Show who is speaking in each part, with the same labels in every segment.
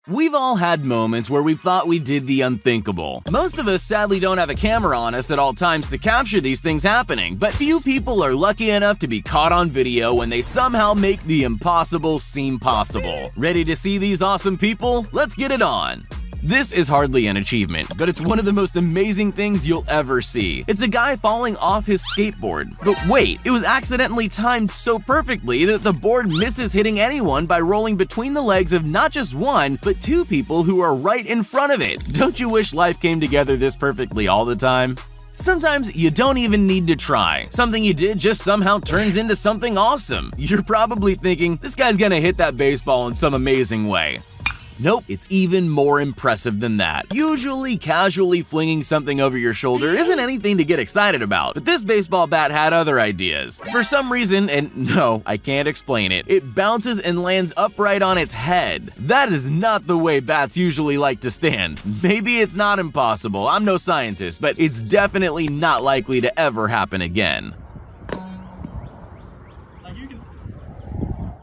Speaker 1: We've all had moments where we've thought we did the unthinkable. Most of us sadly don't have a camera on us at all times to capture these things happening, but few people are lucky enough to be caught on video when they somehow make the impossible seem possible. Ready to see these awesome people? Let's get it on! This is hardly an achievement, but it's one of the most amazing things you'll ever see. It's a guy falling off his skateboard. But wait, it was accidentally timed so perfectly that the board misses hitting anyone by rolling between the legs of not just one, but two people who are right in front of it. Don't you wish life came together this perfectly all the time? Sometimes you don't even need to try. Something you did just somehow turns into something awesome. You're probably thinking, this guy's gonna hit that baseball in some amazing way. Nope, it's even more impressive than that. Usually, casually flinging something over your shoulder isn't anything to get excited about, but this baseball bat had other ideas. For some reason, and no, I can't explain it, it bounces and lands upright on its head. That is not the way bats usually like to stand. Maybe it's not impossible, I'm no scientist, but it's definitely not likely to ever happen again.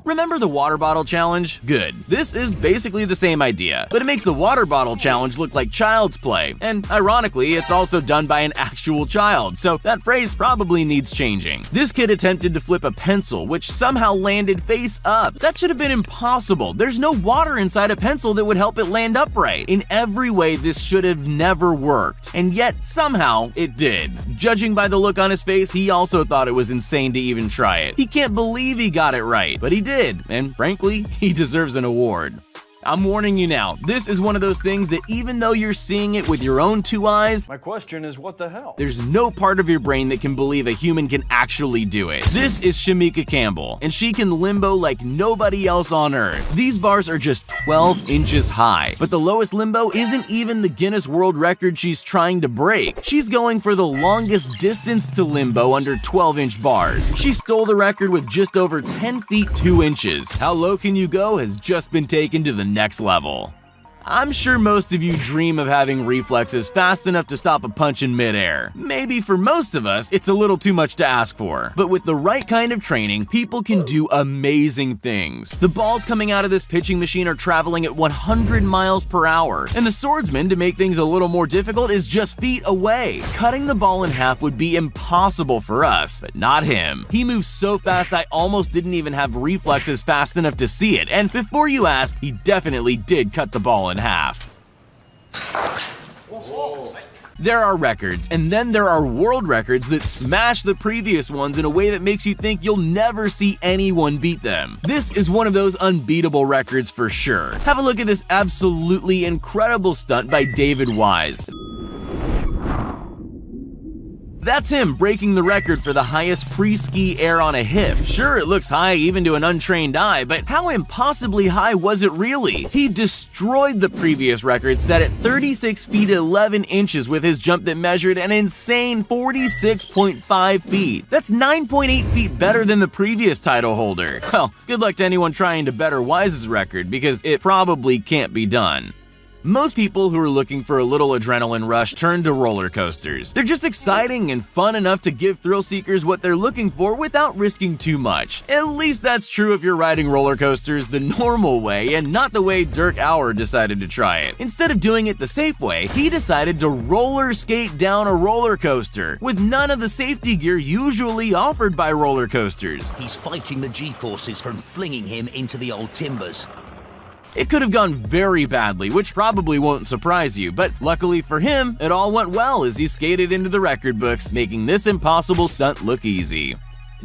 Speaker 1: Remember the water bottle challenge? Good. This is basically the same idea, but it makes the water bottle challenge look like child's play, and ironically, it's also done by an actual child, so that phrase probably needs changing. This kid attempted to flip a pencil, which somehow landed face up. That should have been impossible. There's no water inside a pencil that would help it land upright. In every way, this should have never worked, and yet somehow it did. Judging by the look on his face, he also thought it was insane to even try it. He can't believe he got it right, but he did. And frankly, he deserves an award. I'm warning you now, this is one of those things that even though you're seeing it with your own two eyes,
Speaker 2: my question is, what the hell?
Speaker 1: There's no part of your brain that can believe a human can actually do it. This is Shamika Campbell, and she can limbo like nobody else on earth. These bars are just 12 inches high, but the lowest limbo isn't even the Guinness World Record she's trying to break. She's going for the longest distance to limbo under 12-inch bars. She stole the record with just over 10 feet 2 inches. How low can you go has just been taken to the next level. I'm sure most of you dream of having reflexes fast enough to stop a punch in midair. Maybe for most of us, it's a little too much to ask for. But with the right kind of training, people can do amazing things. The balls coming out of this pitching machine are traveling at 100 miles per hour, and the swordsman, to make things a little more difficult, is just feet away. Cutting the ball in half would be impossible for us, but not him. He moves so fast I almost didn't even have reflexes fast enough to see it, and before you ask, he definitely did cut the ball in half. There are records, and then there are world records that smash the previous ones in a way that makes you think you'll never see anyone beat them. This is one of those unbeatable records for sure. Have a look at this absolutely incredible stunt by David Wise. That's him breaking the record for the highest free ski air on a hip. Sure, it looks high even to an untrained eye, but how impossibly high was it really? He destroyed the previous record set at 36 feet 11 inches with his jump that measured an insane 46.5 feet. That's 9.8 feet better than the previous title holder. Well, good luck to anyone trying to better Wise's record, because it probably can't be done. Most people who are looking for a little adrenaline rush turn to roller coasters. They're just exciting and fun enough to give thrill seekers what they're looking for without risking too much. At least that's true if you're riding roller coasters the normal way and not the way Dirk Auer decided to try it. Instead of doing it the safe way, he decided to roller skate down a roller coaster with none of the safety gear usually offered by roller coasters.
Speaker 3: He's fighting the G-forces from flinging him into the old timbers.
Speaker 1: It could have gone very badly, which probably won't surprise you, but luckily for him, it all went well as he skated into the record books, making this impossible stunt look easy.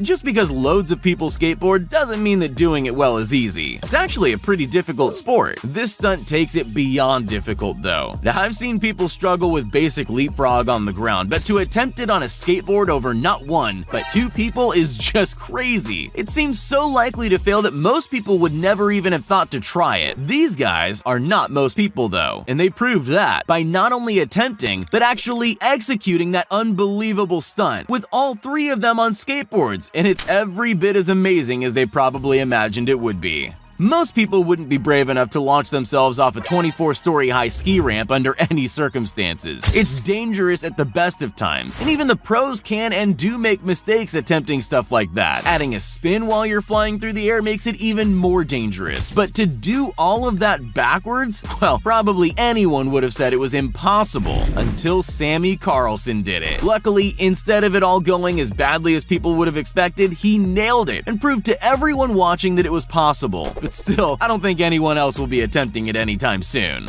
Speaker 1: Just because loads of people skateboard doesn't mean that doing it well is easy. It's actually a pretty difficult sport. This stunt takes it beyond difficult though. Now, I've seen people struggle with basic leapfrog on the ground, but to attempt it on a skateboard over not one, but two people is just crazy. It seems so likely to fail that most people would never even have thought to try it. These guys are not most people though, and they proved that by not only attempting, but actually executing that unbelievable stunt, with all three of them on skateboards, and it's every bit as amazing as they probably imagined it would be. Most people wouldn't be brave enough to launch themselves off a 24-story high ski ramp under any circumstances. It's dangerous at the best of times, and even the pros can and do make mistakes attempting stuff like that. Adding a spin while you're flying through the air makes it even more dangerous. But to do all of that backwards? Well, probably anyone would have said it was impossible until Sammy Carlson did it. Luckily, instead of it all going as badly as people would have expected, he nailed it and proved to everyone watching that it was possible. But still, I don't think anyone else will be attempting it anytime soon.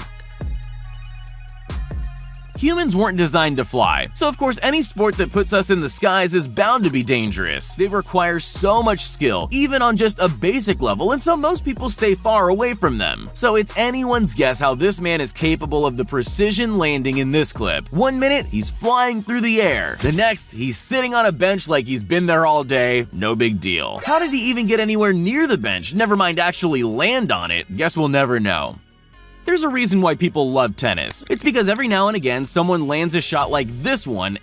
Speaker 1: Humans weren't designed to fly, so of course any sport that puts us in the skies is bound to be dangerous. They require so much skill, even on just a basic level, and so most people stay far away from them. So it's anyone's guess how this man is capable of the precision landing in this clip. 1 minute, he's flying through the air. The next, he's sitting on a bench like he's been there all day, no big deal. How did he even get anywhere near the bench, never mind actually land on it? Guess we'll never know. There's a reason why people love tennis. It's because every now and again, someone lands a shot like this one,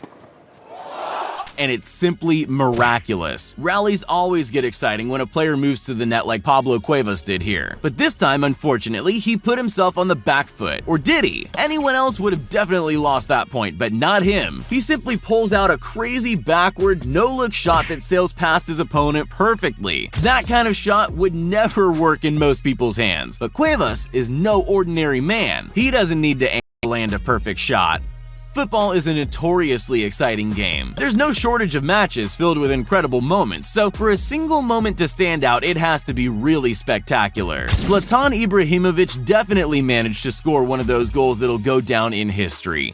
Speaker 1: and it's simply miraculous. Rallies always get exciting when a player moves to the net like Pablo Cuevas did here. But this time, unfortunately, he put himself on the back foot. Or did he? Anyone else would have definitely lost that point, but not him. He simply pulls out a crazy backward, no-look shot that sails past his opponent perfectly. That kind of shot would never work in most people's hands. But Cuevas is no ordinary man. He doesn't need to land a perfect shot. Football is a notoriously exciting game. There's no shortage of matches filled with incredible moments, so for a single moment to stand out, it has to be really spectacular. Zlatan Ibrahimovic definitely managed to score one of those goals that'll go down in history.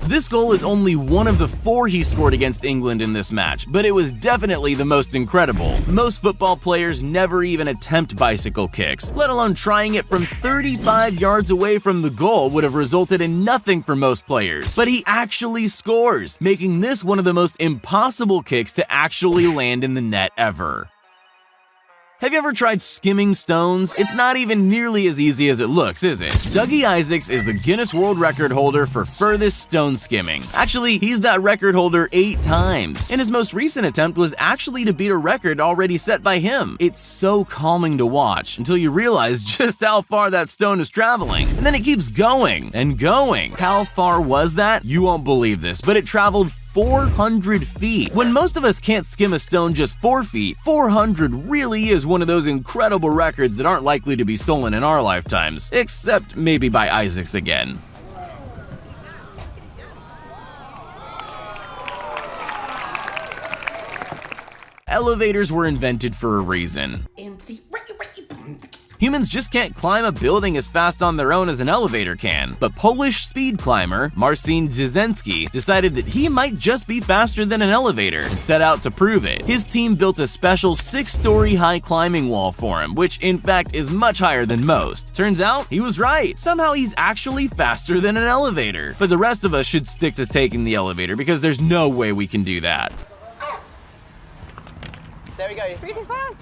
Speaker 1: This goal is only one of the 4 he scored against England in this match, but it was definitely the most incredible. Most football players never even attempt bicycle kicks, let alone trying it from 35 yards away from the goal would have resulted in nothing for most players. But he actually scores, making this one of the most impossible kicks to actually land in the net ever. Have you ever tried skimming stones? It's not even nearly as easy as it looks, is it? Dougie Isaacs is the Guinness World Record holder for furthest stone skimming. Actually, he's that record holder 8 times, and his most recent attempt was actually to beat a record already set by him. It's so calming to watch until you realize just how far that stone is traveling, and then it keeps going and going. How far was that? You won't believe this, but it traveled 400 feet. When most of us can't skim a stone just 4 feet, 400 really is one of those incredible records that aren't likely to be stolen in our lifetimes, except maybe by Isaacs again. Elevators were invented for a reason. Humans just can't climb a building as fast on their own as an elevator can, but Polish speed climber Marcin Dzieński decided that he might just be faster than an elevator and set out to prove it. His team built a special 6-story high climbing wall for him, which in fact is much higher than most. Turns out, he was right. Somehow he's actually faster than an elevator. But the rest of us should stick to taking the elevator because there's no way we can do that.
Speaker 2: There we go.
Speaker 4: Pretty fast.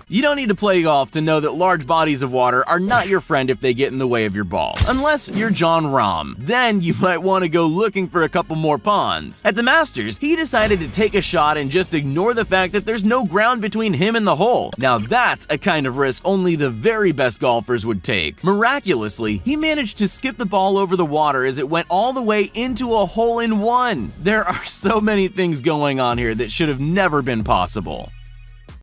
Speaker 1: You don't need to play golf to know that large bodies of water are not your friend if they get in the way of your ball. Unless you're John Rahm. Then you might want to go looking for a couple more ponds. At the Masters, he decided to take a shot and just ignore the fact that there's no ground between him and the hole. Now that's a kind of risk only the very best golfers would take. Miraculously, he managed to skip the ball over the water as it went all the way into a hole-in-one. There are so many things going on here that should have never been possible.